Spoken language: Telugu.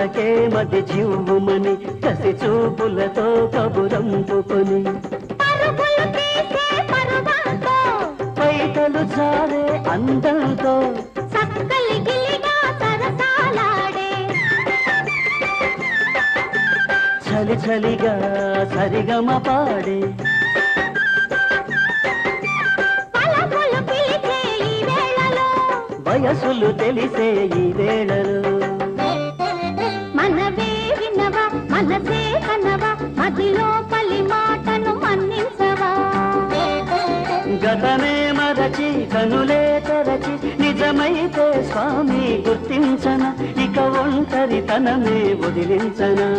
కొరకే మది చివ్వుమని కసి చూపులతో కబురంపుకొని పైటలు చారే అందంతో చలి చలిగా సరిగమ పాడే వయసులు తెలిసే ఈ వేళలో మనవే వినవా మనసే కనవా మదిలో పలి మాటను మన్నించవా గతమే మరచి కనులే తెరచి నిజమైతే స్వామి గుర్తించన ఇక ఒంటరితనమే వదిలించనా